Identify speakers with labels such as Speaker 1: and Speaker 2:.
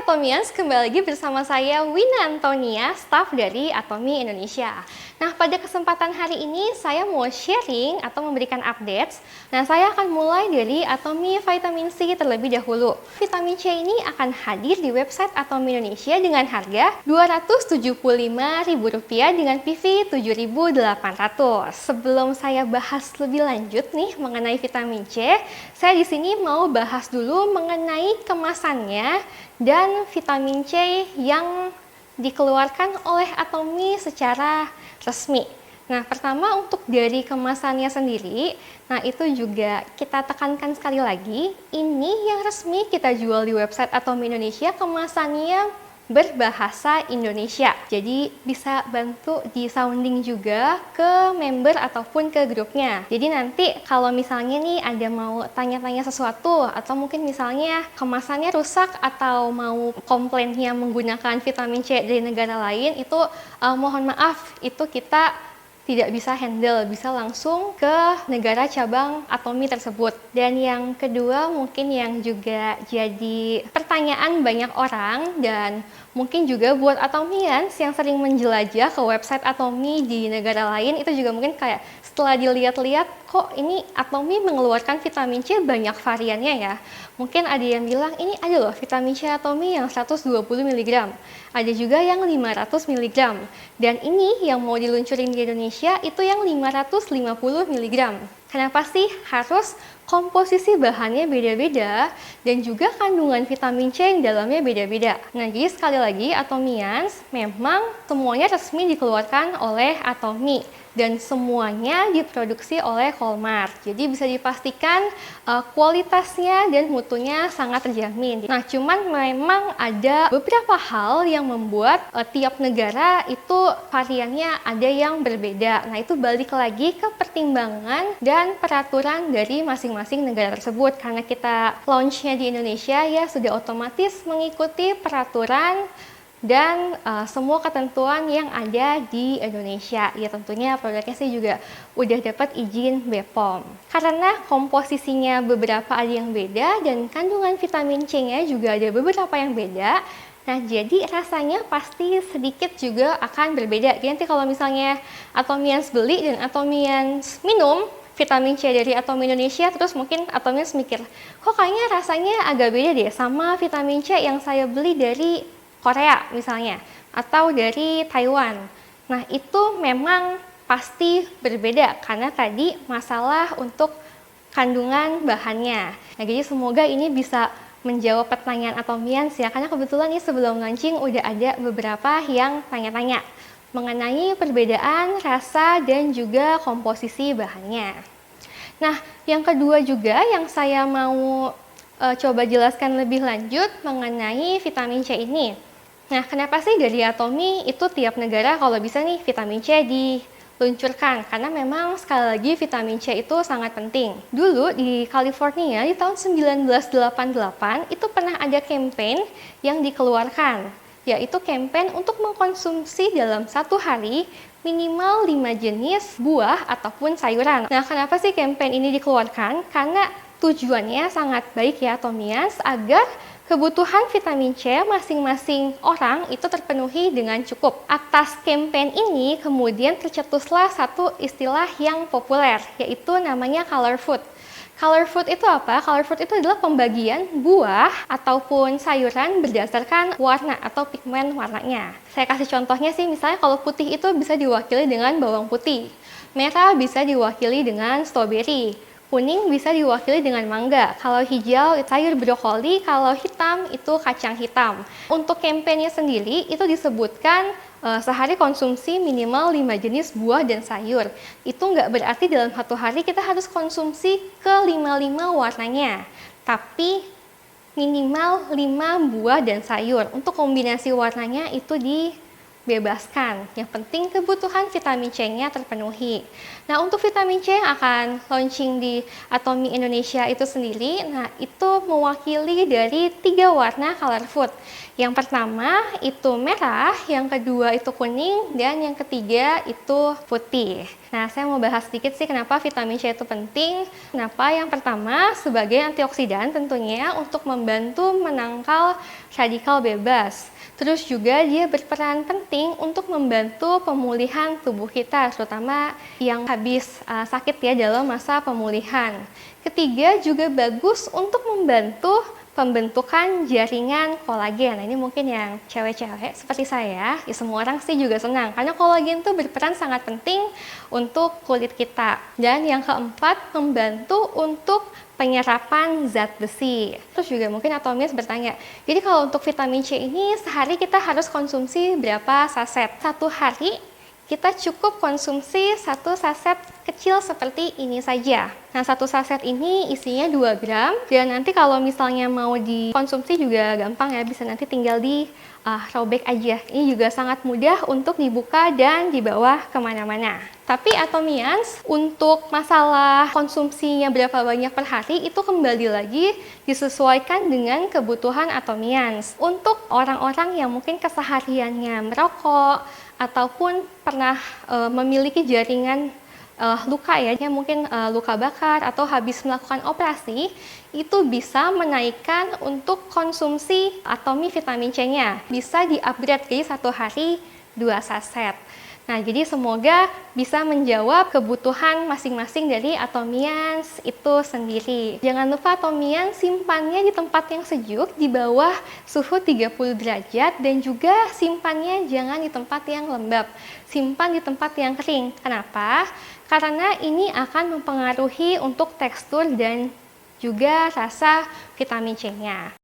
Speaker 1: Atomians, kembali lagi bersama saya Wina Antonia, staf dari Atomi Indonesia. Nah, pada kesempatan hari ini saya mau sharing atau memberikan updates. Nah, saya akan mulai dari Atomi Vitamin C terlebih dahulu. Vitamin C ini akan hadir di website Atomi Indonesia dengan harga Rp275.000 dengan PV 7.800. Sebelum saya bahas lebih lanjut nih mengenai vitamin C, saya di sini mau bahas dulu mengenai kemasannya dan vitamin C yang dikeluarkan oleh Atomi secara resmi. Nah, pertama untuk dari kemasannya sendiri, nah itu juga kita tekankan sekali lagi, ini yang resmi kita jual di website Atomi Indonesia, kemasannya berbahasa Indonesia. Jadi bisa bantu di sounding juga ke member ataupun ke grupnya. Jadi nanti kalau misalnya nih ada mau tanya-tanya sesuatu atau mungkin misalnya kemasannya rusak atau mau komplainnya menggunakan vitamin C dari negara lain, itu mohon maaf, itu kita tidak bisa handle, bisa langsung ke negara cabang Atomi tersebut. Dan yang kedua mungkin yang juga jadi pertanyaan banyak orang dan mungkin juga buat Atomians yang sering menjelajah ke website Atomi di negara lain, itu juga mungkin kayak setelah dilihat-lihat, kok ini Atomi mengeluarkan vitamin C banyak variannya ya. Mungkin ada yang bilang, ini ada loh vitamin C Atomi yang 120 mg, ada juga yang 500 mg, dan ini yang mau diluncurin di Indonesia itu yang 550 mg. Kenapa sih harus komposisi bahannya beda-beda dan juga kandungan vitamin C yang dalamnya beda-beda? Nah, jadi sekali lagi Atomians memang semuanya resmi dikeluarkan oleh Atomi dan semuanya diproduksi oleh Colmar. Jadi bisa dipastikan kualitasnya dan mutunya sangat terjamin. Nah, cuman memang ada beberapa hal yang membuat tiap negara itu variannya ada yang berbeda. Nah, itu balik lagi ke pertimbangan dan peraturan dari masing-masing negara tersebut. Karena kita launchnya di Indonesia ya sudah otomatis mengikuti peraturan dan semua ketentuan yang ada di Indonesia. Ya tentunya produknya sih juga udah dapat izin BPOM. Karena komposisinya beberapa ada yang beda dan kandungan vitamin C-nya juga ada beberapa yang beda. Nah, jadi rasanya pasti sedikit juga akan berbeda. Jadi nanti kalau misalnya Atomians beli dan Atomians minum vitamin C dari Atomi Indonesia, terus mungkin Atomians mikir, kok kayaknya rasanya agak beda deh sama vitamin C yang saya beli dari Korea misalnya, atau dari Taiwan. Nah, itu memang pasti berbeda karena tadi masalah untuk kandungan bahannya. Nah, jadi semoga ini bisa menjawab pertanyaan Atomians ya, karena kebetulan nih sebelum launching udah ada beberapa yang tanya-tanya mengenai perbedaan rasa dan juga komposisi bahannya. Nah, yang kedua juga yang saya mau coba jelaskan lebih lanjut mengenai vitamin C ini. Nah, kenapa sih dari Atomi itu tiap negara kalau bisa nih vitamin C diluncurkan? Karena memang sekali lagi vitamin C itu sangat penting. Dulu di California di tahun 1988 itu pernah ada campaign yang dikeluarkan, yaitu campaign untuk mengkonsumsi dalam satu hari minimal 5 jenis buah ataupun sayuran. Nah, kenapa sih campaign ini dikeluarkan? Karena tujuannya sangat baik ya Atomians, agar kebutuhan vitamin C masing-masing orang itu terpenuhi dengan cukup. Atas campaign ini kemudian tercetuslah satu istilah yang populer, yaitu namanya color food. Color food itu apa? Color food itu adalah pembagian buah ataupun sayuran berdasarkan warna atau pigmen warnanya. Saya kasih contohnya sih, misalnya kalau putih itu bisa diwakili dengan bawang putih, merah bisa diwakili dengan stroberi, kuning bisa diwakili dengan mangga, kalau hijau itu sayur brokoli, kalau hitam itu kacang hitam. Untuk kampanye sendiri itu disebutkan sehari konsumsi minimal 5 jenis buah dan sayur. Itu nggak berarti dalam satu hari kita harus konsumsi ke 5 warnanya, tapi minimal 5 buah dan sayur. Untuk kombinasi warnanya itu dibebaskan. Yang penting kebutuhan vitamin C-nya terpenuhi. Nah, untuk vitamin C yang akan launching di Atomi Indonesia itu sendiri, nah itu mewakili dari 3 warna color food. Yang pertama itu merah, yang kedua itu kuning, dan yang ketiga itu putih. Nah, saya mau bahas sedikit sih kenapa vitamin C itu penting. Kenapa? Yang pertama, sebagai antioksidan tentunya untuk membantu menangkal radikal bebas. Terus juga dia berperan penting untuk membantu pemulihan tubuh kita, terutama yang habis sakit ya dalam masa pemulihan. Ketiga, juga bagus untuk membantu pembentukan jaringan kolagen. Nah, ini mungkin yang cewek-cewek seperti saya, ya semua orang sih juga senang karena kolagen itu berperan sangat penting untuk kulit kita. Dan yang keempat, membantu untuk penyerapan zat besi. Terus juga mungkin Atomis bertanya, jadi kalau untuk vitamin C ini sehari kita harus konsumsi berapa saset? Satu hari kita cukup konsumsi satu saset kecil seperti ini saja. Nah, satu saset ini isinya 2 gram, dan nanti kalau misalnya mau dikonsumsi juga gampang ya, bisa nanti tinggal di robek aja. Ini juga sangat mudah untuk dibuka dan dibawa kemana-mana. Tapi Atomians, untuk masalah konsumsinya berapa banyak per hari, itu kembali lagi disesuaikan dengan kebutuhan Atomians. Untuk orang-orang yang mungkin kesehariannya merokok, ataupun pernah memiliki jaringan luka ya, mungkin luka bakar atau habis melakukan operasi, itu bisa menaikkan untuk konsumsi Atomi vitamin C-nya. Bisa di-upgrade jadi satu hari 2 saset. Nah, jadi semoga bisa menjawab kebutuhan masing-masing dari Atomians itu sendiri. Jangan lupa Atomians simpannya di tempat yang sejuk, di bawah suhu 30 derajat, dan juga simpannya jangan di tempat yang lembab. Simpan di tempat yang kering. Kenapa? Karena ini akan mempengaruhi untuk tekstur dan juga rasa vitamin C-nya.